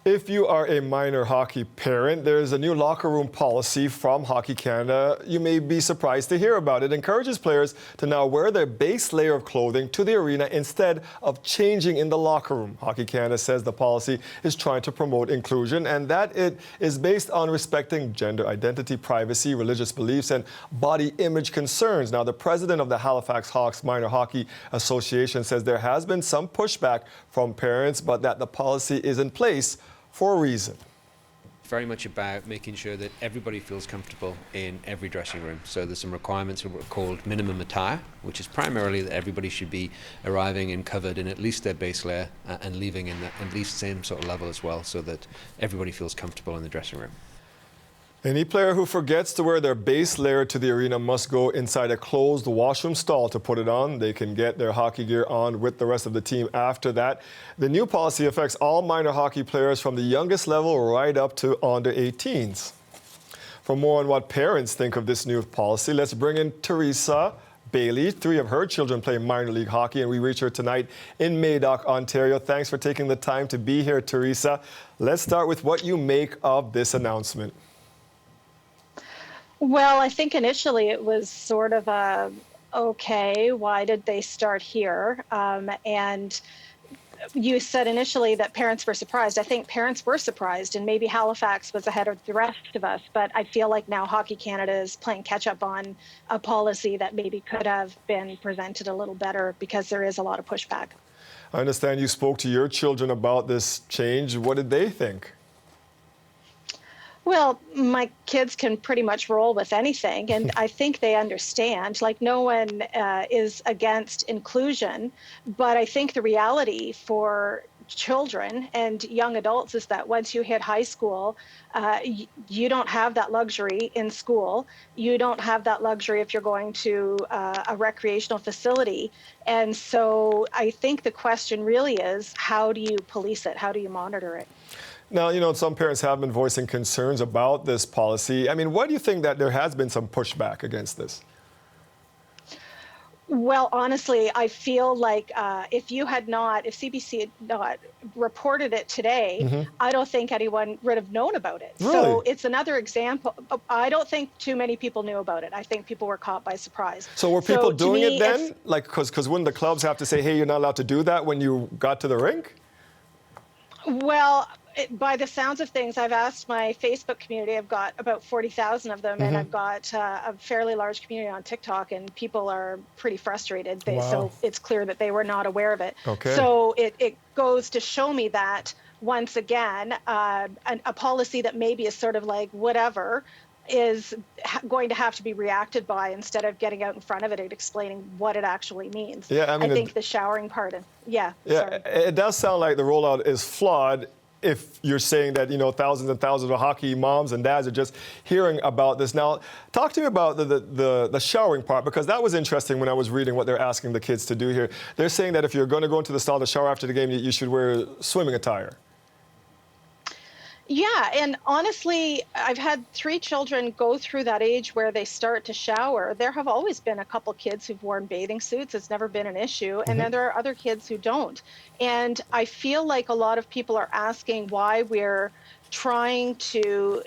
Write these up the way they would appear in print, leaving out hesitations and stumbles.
If you are a minor hockey parent, there's a new locker room policy from Hockey Canada you may be surprised to hear about. It encourages players to now wear their base layer of clothing to the arena instead of changing in the locker room. Hockey Canada says the policy is trying to promote inclusion and that it is based on respecting gender identity, privacy, religious beliefs, and body image concerns. Now, the president of the Halifax Hawks Minor Hockey Association says there has been some pushback from parents, but that the policy is in place for a reason. Very much about making sure that everybody feels comfortable in every dressing room. So there's some requirements called minimum attire, which is primarily that everybody should be arriving and covered in at least their base layer and leaving in at least same sort of level as well, so that everybody feels comfortable in the dressing room. Any player who forgets to wear their base layer to the arena must go inside a closed washroom stall to put it on. They can get their hockey gear on with the rest of the team after that. The new policy affects all minor hockey players from the youngest level right up to under 18s. For more on what parents think of this new policy, let's bring in Teresa Bailey. 3 of her children play minor league hockey, and we reach her tonight in Madoc, Ontario. Thanks for taking the time to be here, Teresa. Let's start with what you make of this announcement. Well, I think initially it was sort of okay, why did they start here? And you said initially that parents were surprised. I think parents were surprised, and maybe Halifax was ahead of the rest of us, but I feel like now Hockey Canada is playing catch up on a policy that maybe could have been presented a little better because there is a lot of pushback. I understand you spoke to your children about this change. What did they think? Well, my kids can pretty much roll with anything, and I think they understand. Like, no one is against inclusion, but I think the reality for children and young adults is that once you hit high school, you don't have that luxury in school. You don't have that luxury if you're going to a recreational facility. And so I think the question really is, how do you police it? How do you monitor it? Now, you know, some parents have been voicing concerns about this policy. I mean, why do you think that there has been some pushback against this? Well, honestly, I feel like if CBC had not reported it today, I don't think anyone would have known about it. Really? So it's another example. I don't think too many people knew about it. I think people were caught by surprise. So were people doing it then? Like, because wouldn't the clubs have to say, hey, you're not allowed to do that when you got to the rink? Well, by the sounds of things, I've asked my Facebook community. I've got about 40,000 of them, and I've got a fairly large community on TikTok, and people are pretty frustrated. So it's clear that they were not aware of it. Okay. So it goes to show me that, once again, a policy that maybe is sort of like whatever is going to have to be reacted by instead of getting out in front of it and explaining what it actually means. Yeah, I think the showering part. Yeah, it does sound like the rollout is flawed. If you're saying that, you know, thousands and thousands of hockey moms and dads are just hearing about this. Now, talk to me about the showering part, because that was interesting when I was reading what they're asking the kids to do here. They're saying that if you're going to go into the stall to shower after the game, you should wear swimming attire. Yeah, and honestly, I've had 3 children go through that age where they start to shower. There have always been a couple kids who've worn bathing suits. It's never been an issue. And then there are other kids who don't. And I feel like a lot of people are asking why we're trying to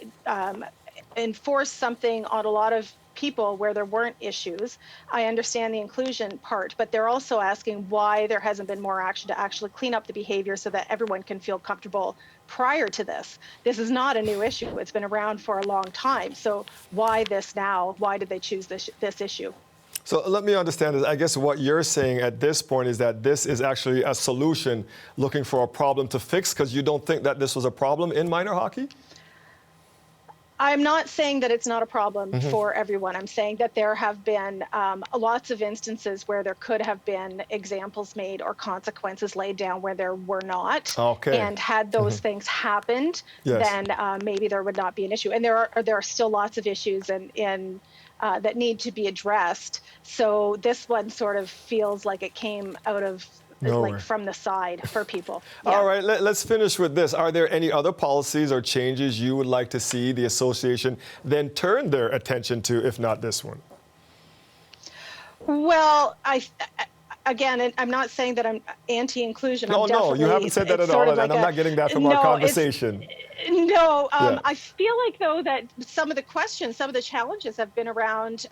enforce something on a lot of people where there weren't issues. I understand the inclusion part, but they're also asking why there hasn't been more action to actually clean up the behavior so that everyone can feel comfortable prior to this. This is not a new issue. It's been around for a long time. So why this now? Why did they choose this issue? So let me understand this. I guess what you're saying at this point is that this is actually a solution looking for a problem to fix, because you don't think that this was a problem in minor hockey? I'm not saying that it's not a problem for everyone. I'm saying that there have been lots of instances where there could have been examples made or consequences laid down where there were not. Okay. And had those things happened, then maybe there would not be an issue. And there are still lots of issues that need to be addressed. So this one sort of feels like it came out of like from the side for people. Yeah. All right, let's finish with this. Are there any other policies or changes you would like to see the association then turn their attention to, if not this one? Well, again, and I'm not saying that I'm anti-inclusion. No, I'm no, you haven't said that at all, and I'm not getting that from our conversation. No, Yeah. I feel like, though, that some of the questions, some of the challenges have been around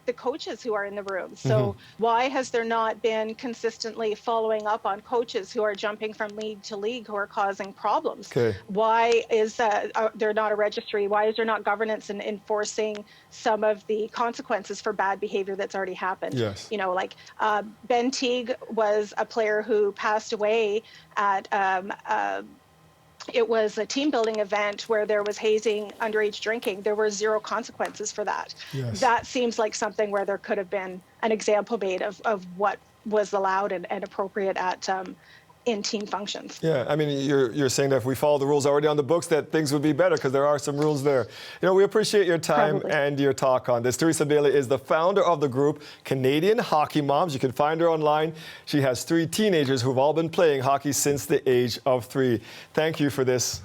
the coaches who are in the room. So why has there not been consistently following up on coaches who are jumping from league to league who are causing problems? Okay. Why is there not a registry? Why is there not governance in enforcing some of the consequences for bad behavior that's already happened? Yes. You know, like Ben Teague was a player who passed away at it was a team building event where there was hazing, underage drinking. There were zero consequences for that. Yes. That seems like something where there could have been an example made of what was allowed and appropriate at in team functions. Yeah, I mean, you're saying that if we follow the rules already on the books, that things would be better because there are some rules there. You know, we appreciate your time and your talk on this. Teresa Bailey is the founder of the group Canadian Hockey Moms. You can find her online. She has 3 teenagers who've all been playing hockey since the age of 3. Thank you for this.